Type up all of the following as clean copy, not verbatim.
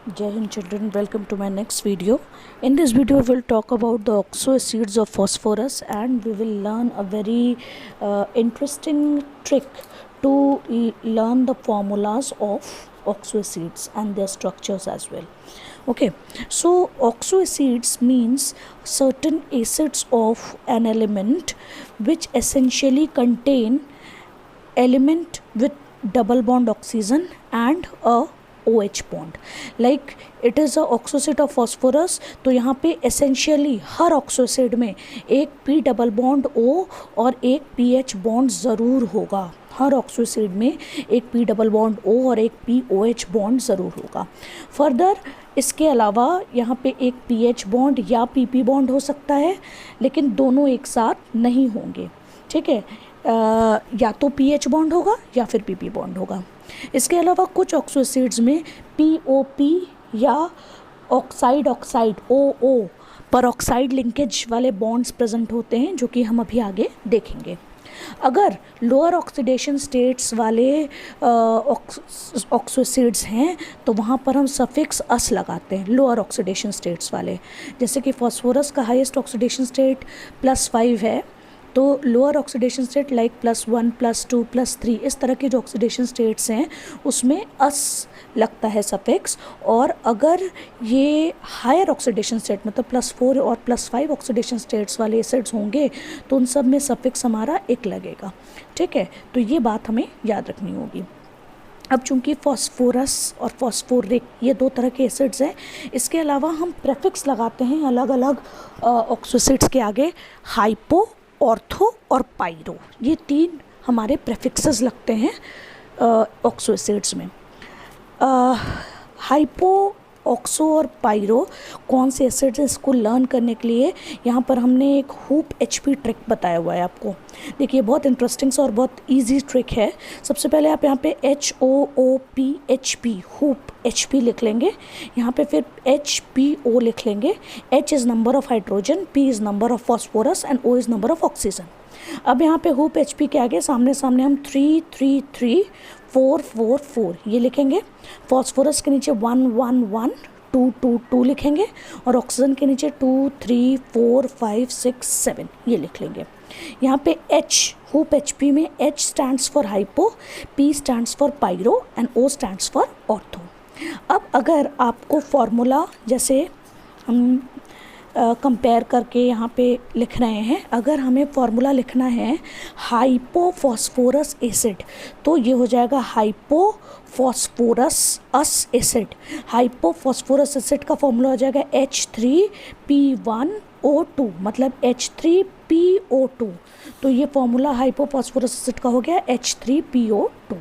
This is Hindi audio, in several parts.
Jai Hind children, welcome to my next video. In this video we will talk about the oxo acids of phosphorus and we will learn a very interesting trick to learn the formulas of oxo acids and their structures as well. Okay, so oxo acids means certain acids of an element which essentially contain element with double bond oxygen and a OH bond. Like it is a oxoacid of phosphorus. तो यहाँ पे एसेंशियली हर ऑक्सोसिड में एक P डबल बॉन्ड O और एक PH बॉन्ड ज़रूर होगा. हर ऑक्सोसिड में एक P डबल बॉन्ड O और एक POH बॉन्ड ज़रूर होगा. फर्दर इसके अलावा यहाँ पे एक PH बॉन्ड या PP बॉन्ड हो सकता है, लेकिन दोनों एक साथ नहीं होंगे. ठीक है, या तो PH बॉन्ड होगा या फिर PP बॉन्ड होगा. इसके अलावा कुछ ऑक्सो एसिड्स में POP या ऑक्साइड OO परऑक्साइड लिंकेज वाले बॉन्ड्स प्रेजेंट होते हैं, जो कि हम अभी आगे देखेंगे. अगर लोअर ऑक्सीडेशन स्टेट्स वाले ऑक्सो एसिड्स हैं तो वहाँ पर हम सफिक्स अस लगाते हैं. लोअर ऑक्सीडेशन स्टेट्स वाले, जैसे कि फॉस्फोरस का हाईएस्ट ऑक्सीडेशन स्टेट +5 है, तो लोअर ऑक्सीडेशन स्टेट लाइक +1 +2 +3 इस तरह के जो ऑक्सीडेशन स्टेट्स हैं उसमें अस लगता है सफिक्स. और अगर ये हायर ऑक्सीडेशन स्टेट मतलब +4 और +5 ऑक्सीडेशन स्टेट्स वाले एसिड्स होंगे तो उन सब में सफिक्स हमारा एक लगेगा. ठीक है, तो ये बात हमें याद रखनी होगी. अब चूंकि फॉस्फोरस और फॉस्फोरिक ये दो तरह के एसिड्स हैं, इसके अलावा हम प्रेफिक्स लगाते हैं अलग अलग ऑक्सो एसिड्स के आगे. हाइपो, ऑर्थो और पायरो, ये 3 हमारे प्रेफिक्सेस लगते हैं ऑक्सो एसिड्स में. हाइपो, ऑक्सो और पायरो कौन से एसिड्स हैं, इसको लर्न करने के लिए यहाँ पर हमने एक हूप HP ट्रिक बताया हुआ है आपको. देखिए, बहुत इंटरेस्टिंग सा और बहुत इजी ट्रिक है. सबसे पहले आप यहाँ पे HOOP HP हूप HP लिख लेंगे. यहाँ पे फिर HPO लिख लेंगे. H is number of hydrogen, P is number of phosphorus and O is number of oxygen. अब यहाँ पे हूप HP के आगे सामने सामने हम 3 3 3 4 4 4 ये लिखेंगे. फॉस्फोरस के नीचे 1 1 1 2 2 2 लिखेंगे और ऑक्सीजन के नीचे 2 3 4 5 6 7 ये लिख लेंगे. यहाँ पे H हूप HP में H stands for hypo, P stands for pyro and O stands for ortho. अब अगर आपको फॉर्मूला जैसे हम कंपेयर करके यहाँ पे लिख रहे हैं, अगर हमें फार्मूला लिखना है हाइपोफॉस्फोरस एसिड तो ये हो जाएगा हाइपोफॉस्फोरस अस एसिड. हाइपोफॉस्फोरस एसिड का फॉर्मूला हो जाएगा H3P1O2 मतलब H3PO2. तो ये फॉर्मूला हाइपोफॉस्फोरस एसिड का हो गया H3PO2.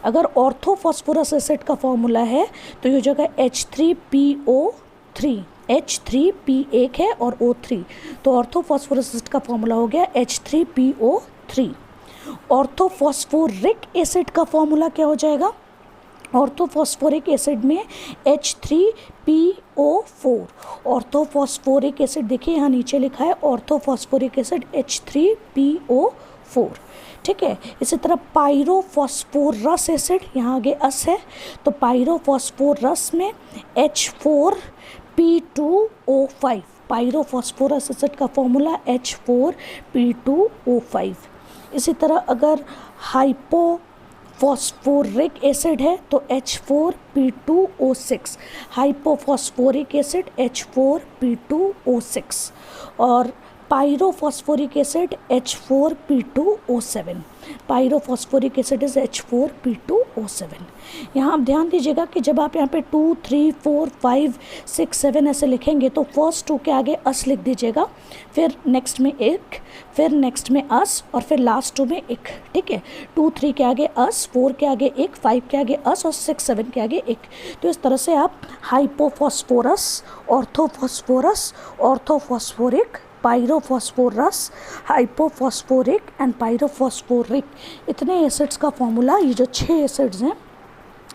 अगर ऑर्थोफॉस्फोरस एसिड का फॉर्मूला है तो ये हो जाएगा H3PO3. H3P एक है और O3, तो ऑर्थोफॉस्फोरस एसिड का फॉर्मूला हो गया H3PO3. ऑर्थोफॉस्फोरिक एसिड का फॉर्मूला क्या हो जाएगा? ऑर्थोफॉस्फोरिक एसिड में H3PO4. ऑर्थोफॉस्फोरिक एसिड देखिए यहाँ नीचे लिखा है ऑर्थोफॉस्फोरिक एसिड H3PO4. ठीक है, इसी तरह पायरोफॉस्फोरस एसिड, यहाँ आगे अस है तो पायरोफॉस्फोरस में H4P2O5. पायरोफॉस्फोरस एसिड का फॉर्मूला H4P2O5. इसी तरह अगर हाइपोफॉस्फोरिक एसिड है तो H4P2O6. हाइपोफॉस्फोरिक एसिड H4P2O6 और pyrophosphoric acid H4P2O7. Pyrophosphoric acid is H4P2O7. यहाँ आप ध्यान दीजिएगा कि जब आप यहाँ पे 2 3 4 5 6 7 ऐसे लिखेंगे तो फर्स्ट 2 के आगे अस लिख दीजिएगा, फिर नेक्स्ट में एक, फिर नेक्स्ट में अस और फिर लास्ट 2 में एक. ठीक है, 2 3 के आगे अस, 4 के आगे एक, 5 के आगे अस और 6 7 के आगे एक. तो इस तरह से आप hypophosphorous, orthophosphorous, orthophosphoric, pyrophosphorous, hypophosphoric and pyrophosphoric इतने एसिड्स का फॉर्मूला, ये जो 6 एसिड्स हैं,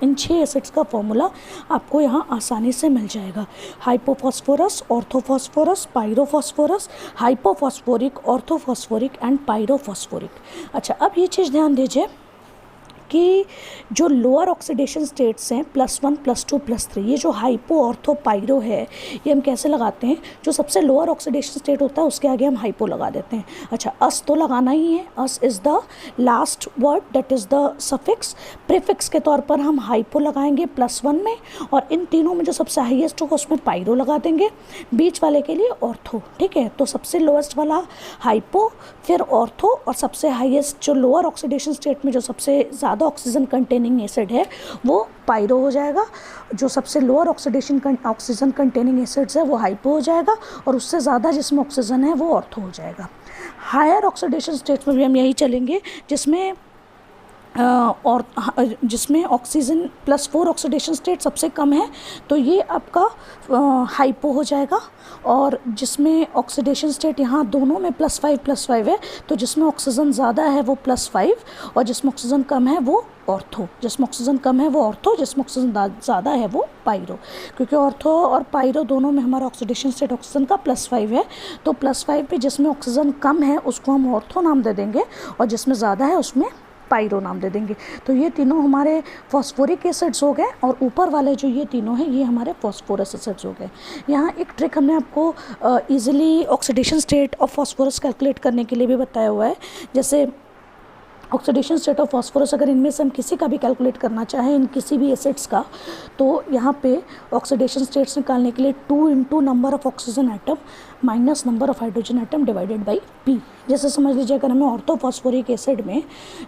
इन 6 एसिड्स का फॉर्मूला आपको यहाँ आसानी से मिल जाएगा. Hypophosphorous, orthophosphorous, pyrophosphorous, hypophosphoric, orthophosphoric and pyrophosphoric. अच्छा, अब ये चीज़ ध्यान दीजिए कि जो लोअर ऑक्सीडेशन स्टेट्स हैं +1 +2 +3, ये जो हाइपो ऑर्थो पायरो है ये हम कैसे लगाते हैं, जो सबसे लोअर ऑक्सीडेशन स्टेट होता है उसके आगे हम हाइपो लगा देते हैं। अच्छा, अस तो लगाना ही है, us is the last word, that is the suffix. Prefix के तौर पर हम हाइपो लगाएंगे +1 में, और इन तीनों में जो सबसे हाईएस्ट होगा उसमें पायरो लगा देंगे, बीच वाले के लिए ऑर्थो। ठीक है, तो सबसे लोएस्ट वाला हाइपो, फिर ऑर्थो, और सबसे हाईएस्ट जो लोअर ऑक्सीडेशन स्टेट में जो सबसे ज़्यादा ऑक्सीजन कंटेनिंग एसिड है वो पायरो हो जाएगा, जो सबसे लोअर ऑक्सीजन कंटेनिंग एसिड्स है वो हाइपो हो जाएगा, और उससे ज़्यादा जिसमें ऑक्सीजन है वो ऑर्थो हो जाएगा। हायर ऑक्सीडेशन स्टेट में भी हम यही चलेंगे, जिसमें और जिसमें ऑक्सीजन +4 ऑक्सीडेशन स्टेट सबसे कम है तो ये आपका हाइपो हो जाएगा, और जिसमें ऑक्सीडेशन स्टेट यहाँ दोनों में +5 है, तो जिसमें ऑक्सीजन ज़्यादा है वो +5, और जिसमें ऑक्सीजन कम है वो ऑर्थो। जिसमें ऑक्सीजन कम है वो ऑर्थो, जिसमें ऑक्सीजन ज़्यादा है वो पायरो। क्योंकि ऑर्थो और पायरो दोनों में हमारा ऑक्सीडेशन स्टेट ऑक्सीजन का +5 है, तो +5 पे जिसमें ऑक्सीजन कम है उसको हम ऑर्थो नाम दे देंगे, और जिसमें ज़्यादा है उसमें पायरो नाम दे देंगे। तो ये तीनों हमारे फॉस्फोरिक एसिड्स हो गए, और ऊपर वाले जो ये तीनों हैं ये हमारे फॉस्फोरस एसिड्स हो गए। यहाँ एक ट्रिक हमने आपको easily oxidation state of phosphorus calculate करने के लिए भी बताया हुआ है। जैसे ऑक्सीडेशन स्टेट ऑफ फॉस्फोरस अगर इनमें से हम किसी का भी कैलकुलेट करना चाहें, इन किसी भी एसिड्स का, तो यहाँ पे ऑक्सीडेशन स्टेट्स निकालने के लिए 2 × number of oxygen atom minus number of hydrogen atom divided by P। जैसे समझ लीजिए अगर हमें ऑर्थोफॉस्फोरिक एसिड में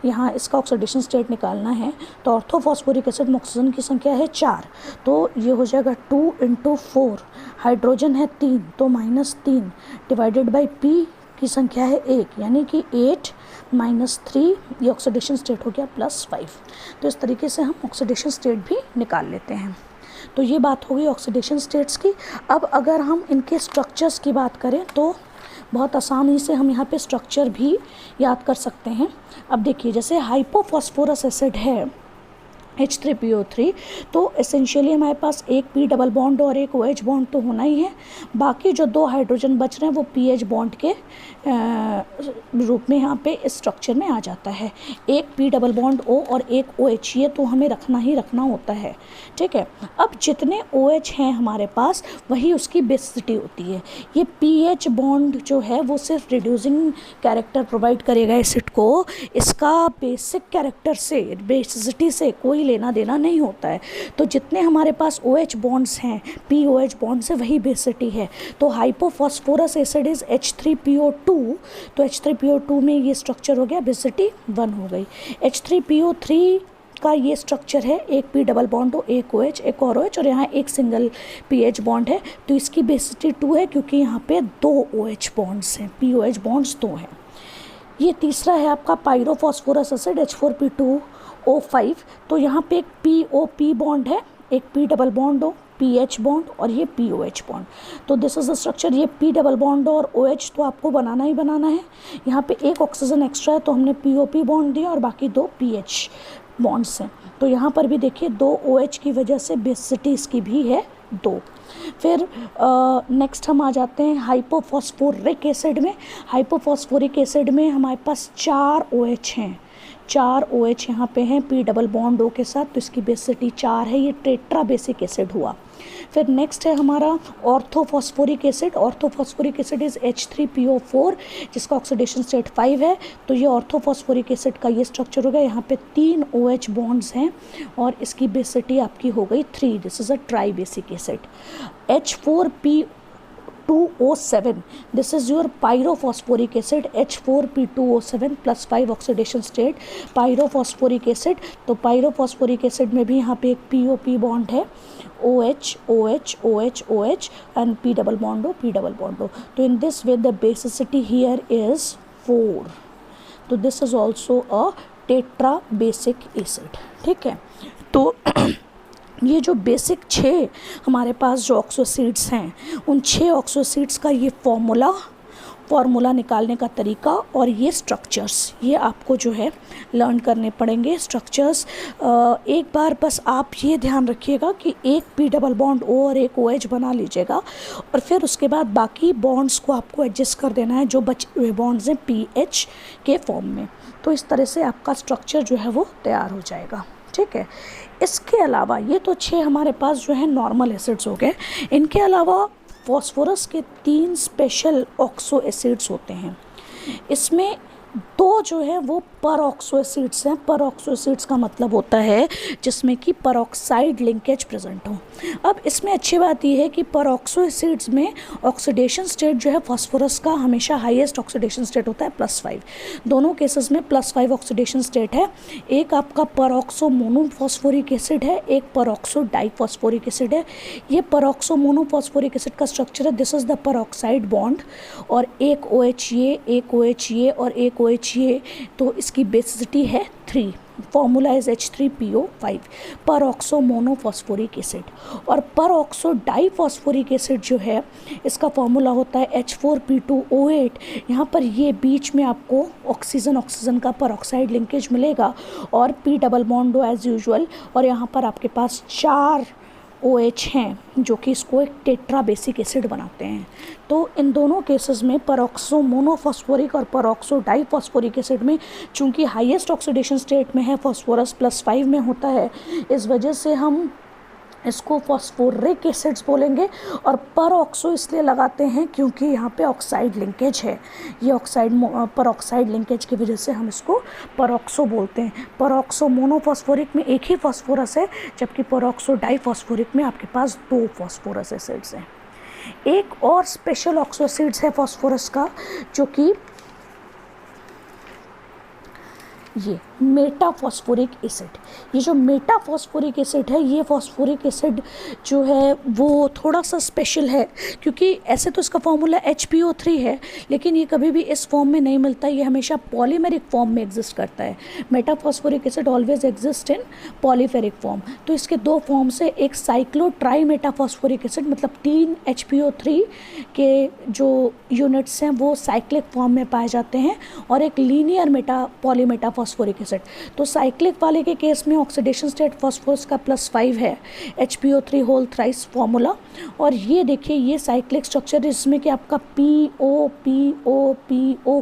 यहाँ इसका ऑक्सीडेशन स्टेट निकालना है, तो ऑर्थोफॉस्फोरिक एसिड में ऑक्सीजन की संख्या है 4, तो ये हो जाएगा 2 × 4, हाइड्रोजन है 3 तो -3 डिवाइडेड बाई P की संख्या है 1, यानी कि 8 - 3, ये ऑक्सीडेशन स्टेट हो गया +5। तो इस तरीके से हम ऑक्सीडेशन स्टेट भी निकाल लेते हैं। तो ये बात हो गई ऑक्सीडेशन स्टेट्स की। अब अगर हम इनके स्ट्रक्चर्स की बात करें तो बहुत आसानी से हम यहाँ पे स्ट्रक्चर भी याद कर सकते हैं। अब देखिए, जैसे हाइपोफॉस्फोरस एसिड है H3PO3, तो एसेंशियली हमारे पास एक P डबल बॉन्ड और एक OH बॉन्ड तो होना ही है, बाकी जो 2 हाइड्रोजन बच रहे हैं वो PH बॉन्ड के रूप में यहाँ पे इस स्ट्रक्चर में आ जाता है। एक P डबल बॉन्ड O और एक OH, ये तो हमें रखना ही रखना होता है। ठीक है, अब जितने OH हैं हमारे पास वही उसकी बेसिसिटी होती है। ये PH बॉन्ड जो है वो सिर्फ रिड्यूसिंग कैरेक्टर प्रोवाइड करेगा एसिड को, इसका बेसिक कैरेक्टर से, बेसिसिटी से कोई लेना देना नहीं होता है। तो जितने हमारे पास OH बॉन्ड्स हैं, POH बॉन्ड्स है, वही बेसिसिटी है। तो हाइपोफॉस्फोरस एसिड इज H3PO2, तो H3PO2 में ये स्ट्रक्चर हो गया, बेसिसिटी 1 हो गई। H3PO3 का ये स्ट्रक्चर है, एक P डबल बॉन्ड हो, एक OH, एक और OH, और यहाँ एक सिंगल PH बॉन्ड है, तो इसकी बेसिसिटी 2 है, क्योंकि यहाँ पे 2 OH बॉन्ड्स हैं, POH बॉन्ड्स 2 हैं। ये तीसरा है आपका पायरोफॉस्फोरस एसिड H4P2O5, तो यहाँ पे एक POP बॉन्ड है, एक P डबल बॉन्ड हो, PH बॉन्ड, और ये POH बॉन्ड। तो दिस इज द स्ट्रक्चर। ये P डबल बॉन्ड और OH तो आपको बनाना ही बनाना है। यहाँ पे एक ऑक्सीजन एक्स्ट्रा है तो हमने POP बॉन्ड दिया, और बाकी 2 PH बॉन्ड्स हैं। तो यहाँ पर भी देखिए 2 OH की वजह से बेसिसिटी इसकी भी है 2। फिर नेक्स्ट हम आ जाते हैं हाइपोफॉस्फोरिक एसिड में। हाइपोफॉस्फोरिक एसिड में हमारे पास 4 OH हैं, 4 OH यहाँ पे हैं P डबल बॉन्ड O के साथ, तो इसकी बेसिसिटी 4 है। ये टेट्रा बेसिक एसिड हुआ। फिर नेक्स्ट है हमारा orthophosphoric acid. Orthophosphoric acid is H3PO4, जिसका ऑक्सीडेशन स्टेट 5 है। तो ये ऑर्थोफॉस्फोरिक एसिड का ये स्ट्रक्चर हो गया। यहाँ पे 3 OH बॉन्ड्स हैं, और इसकी बेसिसिटी आपकी हो गई 3। This is a try basic acid. H4P2O7, this is your pyrophosphoric acid, H4P2O7 +5 oxidation state, pyrophosphoric acid. तो पायरोफॉस्फोरिक एसिड में भी यहाँ पे एक POP बॉन्ड है, OH OH OH OH and P double bond O P double bond O। तो in this way the basicity here is 4। तो this is also a tetra basic acid. ठीक है, तो ये जो बेसिक 6 हमारे पास जो ऑक्सो एसिड्स हैं, उन 6 ऑक्सो एसिड्स का ये फॉर्मूला निकालने का तरीका और ये स्ट्रक्चर्स, ये आपको जो है लर्न करने पड़ेंगे। स्ट्रक्चर्स एक बार बस आप ये ध्यान रखिएगा कि एक P डबल बॉन्ड O और एक OH बना लीजिएगा, और फिर उसके बाद बाकी बॉन्ड्स को आपको एडजस्ट कर देना है, जो बचे हुए बॉन्ड्स हैं PH के फॉर्म में। तो इस तरह से आपका स्ट्रक्चर जो है वो तैयार हो जाएगा। ठीक है, इसके अलावा ये तो 6 हमारे पास जो है नॉर्मल एसिड्स हो गए। इनके अलावा फॉस्फोरस के 3 स्पेशल ऑक्सो एसिड्स होते हैं। इसमें 2 जो है वो परऑक्सो एसिड्स हैं। परऑक्सो एसिड्स का मतलब होता है जिसमें कि परऑक्साइड लिंकेज प्रेजेंट हो। अब इसमें अच्छी बात यह है कि परऑक्सो एसिड्स में ऑक्सीडेशन स्टेट जो है फॉस्फोरस का हमेशा हाईएस्ट ऑक्सीडेशन स्टेट होता है +5। दोनों केसेस में +5 ऑक्सीडेशन स्टेट है। एक आपका परऑक्सो मोनोफॉस्फोरिक एसिड है, एक परऑक्सो डाइफॉस्फोरिक एसिड है। ये परऑक्सो मोनोफॉस्फोरिक एसिड का स्ट्रक्चर है, this is the peroxide bond, और एक OH ये, एक OH ये और एक OH ये, तो इसकी बेसिसिटी है 3। Formula is H3PO5, peroxo monophosphoric acid. और परऑक्सो डाइफॉस्फोरिक एसिड जो है इसका फॉर्मूला होता है H4P2O8। यहाँ पर ये बीच में आपको ऑक्सीजन का परऑक्साइड लिंकेज मिलेगा और P double bond as usual, और यहाँ पर आपके पास 4 OH हैं जो कि इसको एक टेट्रा बेसिक एसिड बनाते हैं। तो इन दोनों केसेस में परऑक्सो मोनोफॉस्फोरिक और परऑक्सो डाइफॉस्फोरिक एसिड में चूंकि हाईएस्ट ऑक्सीडेशन स्टेट में है, फॉस्फोरस +5 में होता है, इस वजह से हम इसको फॉस्फोरिक एसिड्स बोलेंगे। और परऑक्सो इसलिए लगाते हैं क्योंकि यहाँ पे ऑक्साइड लिंकेज है। ये परऑक्साइड लिंकेज की वजह से हम इसको परऑक्सो बोलते हैं। परऑक्सो मोनोफॉस्फोरिक में एक ही फॉस्फोरस है, जबकि परऑक्सो डाइफॉस्फोरिक में आपके पास 2 फॉस्फोरस एसिड्स हैं। एक और स्पेशल ऑक्सो एसिड्स है फॉस्फोरस का, जो कि ये मेटाफॉस्फोरिक एसिड। ये जो मेटाफॉस्फोरिक एसिड है, ये फॉस्फोरिक एसिड जो है वो थोड़ा सा स्पेशल है, क्योंकि ऐसे तो इसका फॉर्मूला HPO3 है, लेकिन ये कभी भी इस फॉर्म में नहीं मिलता, ये हमेशा पॉलीमेरिक फॉर्म में एग्जिस्ट करता है। Metaphosphoric acid always exist in polymeric form. तो इसके 2 फॉर्म से, एक साइक्लो ट्राई मेटाफॉस्फोरिक एसिड, मतलब 3 HPO3 के जो यूनिट्स हैं वो साइक्लिक फॉर्म में पाए जाते हैं, और एक लीनियर पॉलीमेटाफॉस्फोरिक एसिड। तो साइक्लिक वाले के केस में ऑक्सीडेशन स्टेट फॉस्फोरस का +5 है, HPO3 होल थ्राइस फॉर्मूला। और ये देखिए, ये साइक्लिक स्ट्रक्चर इसमें कि आपका PO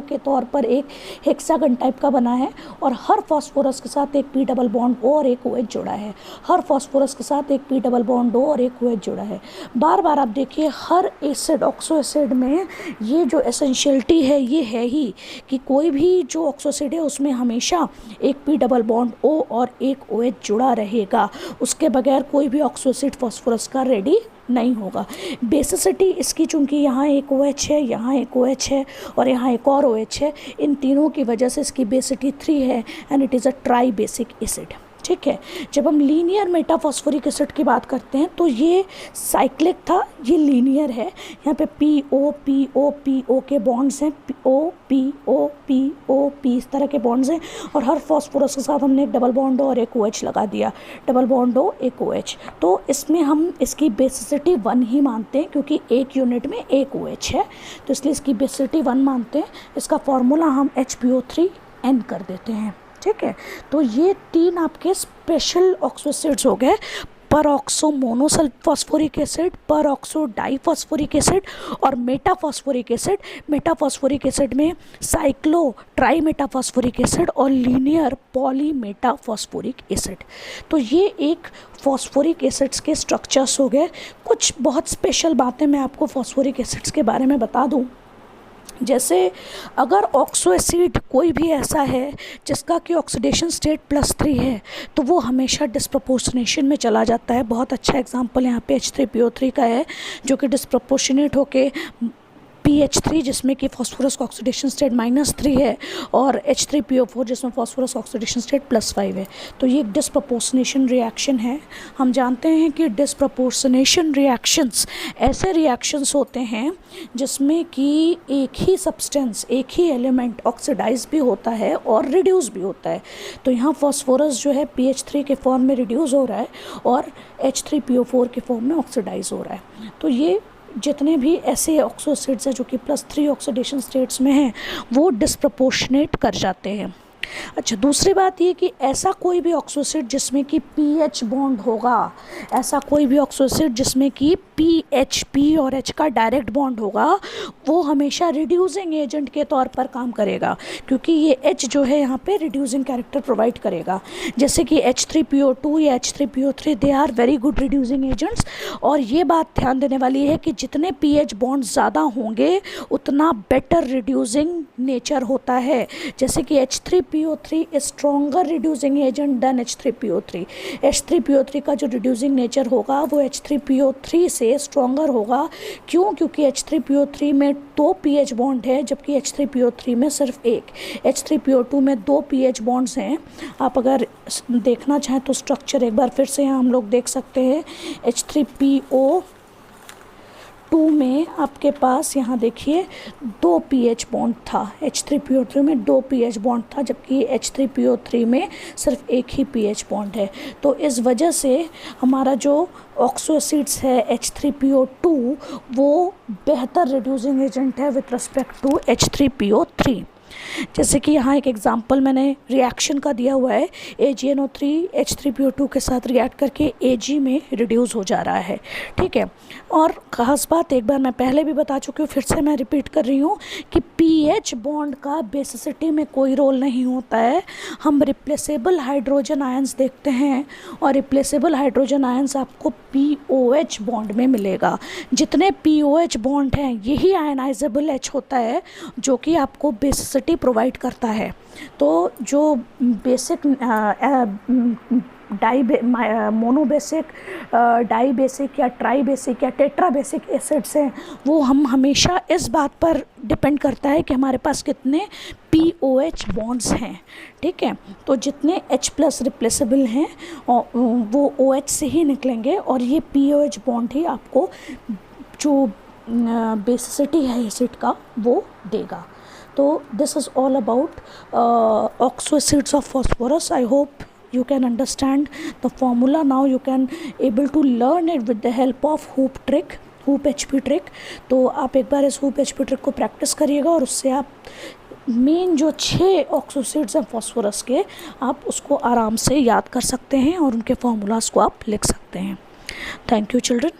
के तौर पर एक हेक्सागन टाइप का बना है, और हर फॉस्फोरस के साथ एक P डबल बॉन्ड O और एक OH जुड़ा है। हर फॉस्फोरस के साथ एक P डबल बॉन्ड O और एक OH जुड़ा है। बार बार आप देखिए, हर एसिड ऑक्सो एसिड में ये जो एसेंशियलिटी है ये है ही कि कोई भी जो ऑक्सो एसिड है उसमें हमेशा एक P डबल बॉन्ड O और एक OH जुड़ा रहेगा। उसके बगैर कोई भी ऑक्सो एसिड फॉस्फोरस का रेडी नहीं होगा। बेसिसिटी इसकी चूंकि यहाँ एक OH है, यहाँ एक OH है और यहाँ एक और OH है, इन तीनों की वजह से इसकी बेसिसिटी 3 है, and it is a try basic acid. ठीक है, जब हम लीनियर मेटाफॉस्फोरिक एसिड की बात करते हैं तो ये साइक्लिक था, ये लीनियर है। यहाँ पे PO के बॉन्ड्स हैं, PO इस तरह के बॉन्ड्स हैं, और हर फॉस्फोरस के साथ हमने एक डबल बॉन्ड और एक OH लगा दिया, डबल बॉन्ड O एक OH। तो इसमें हम इसकी बेसिसिटी 1 ही मानते हैं, क्योंकि एक यूनिट में एक OH है, तो इसलिए इसकी बेसिसिटी 1 मानते हैं। इसका फॉर्मूला हम HPO3N कर देते हैं। ठीक है, तो ये 3 आपके स्पेशल ऑक्सो एसिड्स हो गए, peroxo monophosphoric acid, peroxo diphosphoric acid और मेटाफॉस्फोरिक एसिड। मेटाफॉस्फोरिक एसिड में साइक्लो ट्राई मेटाफॉस्फोरिक एसिड और लीनियर पॉलीमेटाफॉस्फोरिक एसिड। तो ये एक फॉस्फोरिक एसिड्स के स्ट्रक्चर्स हो गए। कुछ बहुत स्पेशल बातें मैं आपको फॉस्फोरिक एसिड्स के बारे में बता दूं। जैसे अगर ऑक्सो एसिड कोई भी ऐसा है जिसका कि ऑक्सीडेशन स्टेट +3 है, तो वो हमेशा डिस्प्रपोर्शनेशन में चला जाता है। बहुत अच्छा एग्जांपल यहाँ पे H3PO3 का है, जो कि डिस्प्रपोर्शनेट होके PH3 जिसमें कि फॉस्फोरस का ऑक्सीडेशन स्टेट -3 है, और H3PO4 जिसमें फॉस्फोरस ऑक्सीडेशन स्टेट +5 है। तो ये एक डिस्प्रपोर्शनेशन रिएक्शन है। हम जानते हैं कि डिस्प्रपोर्शनेशन रिएक्शंस ऐसे रिएक्शंस होते हैं जिसमें कि एक ही सब्सटेंस, एक ही एलिमेंट ऑक्सीडाइज भी होता है और रिड्यूस भी होता है। तो यहाँ फॉस्फोरस जो है PH3 के फॉर्म में रिड्यूस हो रहा है और H3PO4 के फॉर्म में ऑक्सीडाइज हो रहा है। तो ये जितने भी ऐसे ऑक्सो एसिड्स हैं जो कि +3 ऑक्सीडेशन स्टेट्स में हैं, वो डिस्प्रपोर्शनेट कर जाते हैं। अच्छा, दूसरी बात ये कि ऐसा कोई भी ऑक्सो एसिड जिसमें कि पीएच बॉन्ड होगा, ऐसा कोई भी ऑक्सो एसिड जिसमें कि पी और एच का डायरेक्ट बॉन्ड होगा, वो हमेशा रिड्यूसिंग एजेंट के तौर पर काम करेगा, क्योंकि ये एच जो है यहाँ पे रिड्यूसिंग कैरेक्टर प्रोवाइड करेगा। जैसे कि H3PO2 या H3PO3, they are very good reducing agents. और ये बात ध्यान देने वाली है कि जितने पीएच बॉन्ड ज़्यादा होंगे उतना बेटर रिड्यूसिंग नेचर होता है। जैसे कि H3PO3 is stronger reducing agent than H3PO3। H3PO3 का जो रिड्यूसिंग नेचर होगा वो H3PO3 से स्ट्रॉन्गर होगा। क्यों? क्योंकि H3PO3 में 2 पीएच बॉन्ड है, जबकि H3PO3 में सिर्फ 1। H3PO2 में 2 पीएच बॉन्ड्स हैं। आप अगर देखना चाहें तो स्ट्रक्चर एक बार फिर से यहाँ हम लोग देख सकते हैं। H3PO2 में आपके पास यहाँ देखिए 2 पीएच बॉन्ड था, H3PO3 में 2 पीएच बॉन्ड था, जबकि H3PO3 में सिर्फ 1 ही पीएच बॉन्ड है। तो इस वजह से हमारा जो ऑक्सो एसिड्स है H3PO2 वो बेहतर रिड्यूसिंग एजेंट है विथ रिस्पेक्ट टू H3PO3। जैसे कि यहाँ एक एग्जांपल मैंने रिएक्शन का दिया हुआ है, AgNO3 H3PO2 के साथ रिएक्ट करके Ag में रिड्यूस हो जा रहा है। ठीक है, और खास बात एक बार मैं पहले भी बता चुकी हूँ, फिर से मैं रिपीट कर रही हूँ कि पीएच बॉन्ड का बेसिसिटी में कोई रोल नहीं होता है। हम रिप्लेसेबल हाइड्रोजन आयंस देखते हैं और रिप्लेसेबल हाइड्रोजन आयंस आपको POH बॉन्ड में मिलेगा। जितने POH बॉन्ड हैं यही आयनाइजेबल H होता है जो कि आपको बेसिसिटी प्रोवाइड करता है। तो जो बेसिक मोनोबेसिक, डाईबेसिक या ट्राईबेसिक या टेट्राबेसिक एसिड्स हैं, वो हम हमेशा इस बात पर डिपेंड करता है कि हमारे पास कितने POH बॉन्ड्स हैं। ठीक है, तो जितने H+ रिप्लेसेबल हैं वो OH से ही निकलेंगे और ये POH बॉन्ड ही आपको जो बेसिसिटी है एसिड का वो देगा। तो this is all about oxo acids of phosphorus. I hope you can understand the formula now. You can able to learn it with the help of hoop HP trick. तो आप एक बार इस hoop HP trick को प्रैक्टिस करिएगा और उससे आप मेन जो 6 ऑक्सो एसिड्स हैं फॉस्फोरस के, आप उसको आराम से याद कर सकते हैं और उनके फॉर्मूलाज को आप लिख सकते हैं। Thank you children.